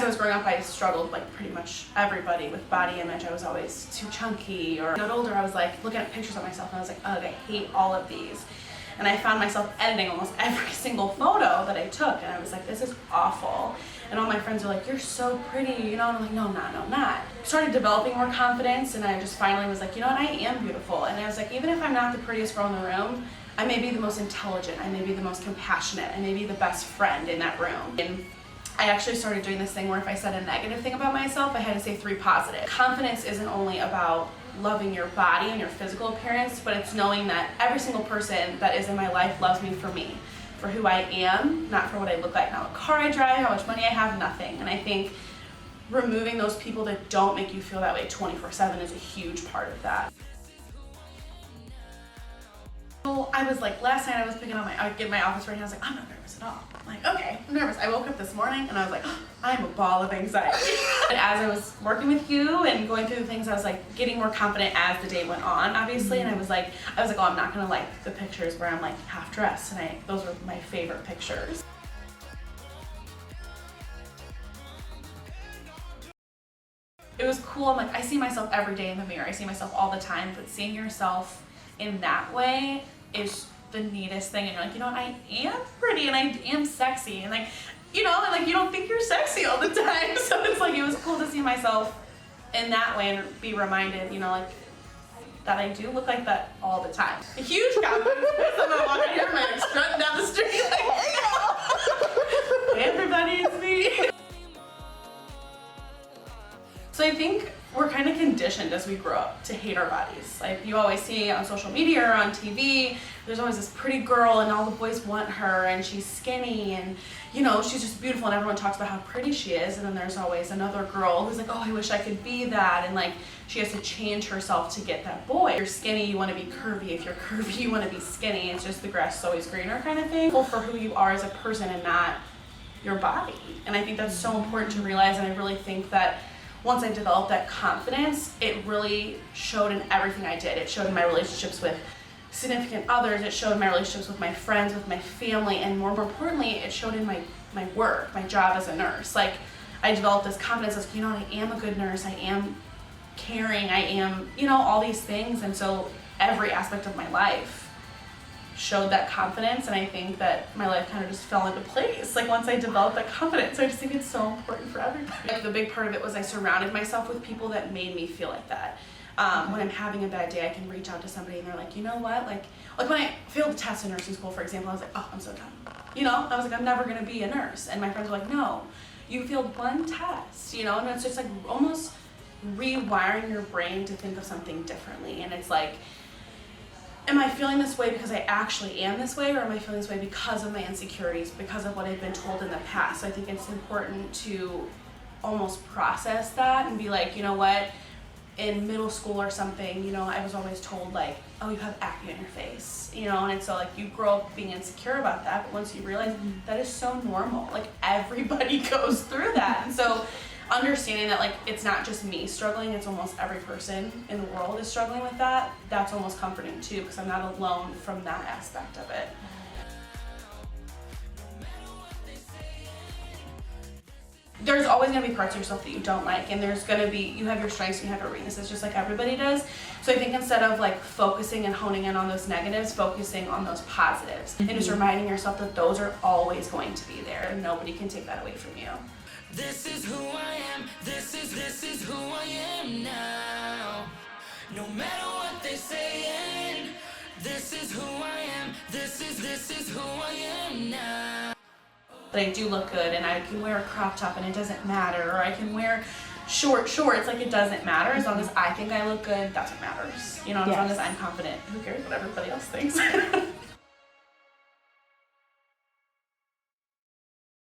I was growing up, I struggled like pretty much everybody with body image. I was always too chunky, or when I got older, I was like looking at pictures of myself and I was like, ugh, I hate all of these. And I found myself editing almost every single photo that I took, and I was like, this is awful. And all my friends were like, you're so pretty, you know, and I'm like, no, I'm not. Started developing more confidence, and I just finally was like, you know what, I am beautiful. And I was like, even if I'm not the prettiest girl in the room, I may be the most intelligent, I may be the most compassionate, I may be the best friend in that room. And I actually started doing this thing where if I said a negative thing about myself, I had to say 3 positive. Confidence isn't only about loving your body and your physical appearance, but it's knowing that every single person that is in my life loves me, for who I am, not for what I look like, not what car I drive, how much money I have, nothing. And I think removing those people that don't make you feel that way 24/7 is a huge part of that. So I was like, last night I was picking out I would get my office ready, and I was like, I'm not nervous at all. I'm like, okay, I'm nervous. I woke up this morning and I was like, oh, I'm a ball of anxiety. And as I was working with you and going through the things, I was like getting more confident as the day went on, obviously. And I was like, oh, I'm not gonna like the pictures where I'm like half dressed, and those were my favorite pictures. It was cool. I'm like, I see myself every day in the mirror. I see myself all the time, but seeing yourself in that way is the neatest thing. And you're like, you know what, I am pretty and I am sexy, and like, you know, and like you don't think you're sexy all the time. So it's like, it was cool to see myself in that way and be reminded, you know, like that I do look like that all the time. A huge confidence. Someone walking here, I'm like strutting down the street like, hey everybody, it's me. So I think we're kind of conditioned as we grow up to hate our bodies. Like you always see on social media or on TV, there's always this pretty girl and all the boys want her, and she's skinny and, you know, she's just beautiful, and everyone talks about how pretty she is. And then there's always another girl who's like, oh, I wish I could be that. And like she has to change herself to get that boy. If you're skinny, you want to be curvy. If you're curvy, you want to be skinny. It's just the grass is always greener kind of thing. For who you are as a person and not your body. And I think that's so important to realize. And I really think that once I developed that confidence, it really showed in everything I did. It showed in my relationships with significant others, it showed in my relationships with my friends, with my family, and more importantly, it showed in my work, my job as a nurse. Like, I developed this confidence as, you know, I am a good nurse, I am caring, I am, you know, all these things. And so every aspect of my life showed that confidence, and I think that my life kind of just fell into place like once I developed that confidence. So I just think it's so important for everybody. Like, the big part of it was I surrounded myself with people that made me feel like that. When I'm having a bad day, I can reach out to somebody and they're like, you know what, like when I failed the test in nursing school, for example, I was like, oh, I'm so done. You know, I was like, I'm never gonna be a nurse. And my friends were like, no, you failed one test, you know. And it's just like almost rewiring your brain to think of something differently. And it's like, am I feeling this way because I actually am this way, or am I feeling this way because of my insecurities, because of what I've been told in the past? So I think it's important to almost process that and be like, you know what, in middle school or something, you know, I was always told like, oh, you have acne on your face, you know, and it's so like you grow up being insecure about that, but once you realize that is so normal, like everybody goes through that. And so understanding that like it's not just me struggling, it's almost every person in the world is struggling with that, that's almost comforting too, because I'm not alone from that aspect of it. There's always going to be parts of yourself that you don't like, and there's going to be, you have your strengths and you have your weaknesses just like everybody does. So I think instead of like focusing and honing in on those negatives, focusing on those positives, and just reminding yourself that those are always going to be there and nobody can take that away from you. This is who I am, this is who I am now. No matter what they saying, this is who I am, this is who I am now. But I do look good, and I can wear a crop top and it doesn't matter, or I can wear short shorts, like it doesn't matter. As long as I think I look good, that's what matters. You know, as long as I'm confident, who cares what everybody else thinks.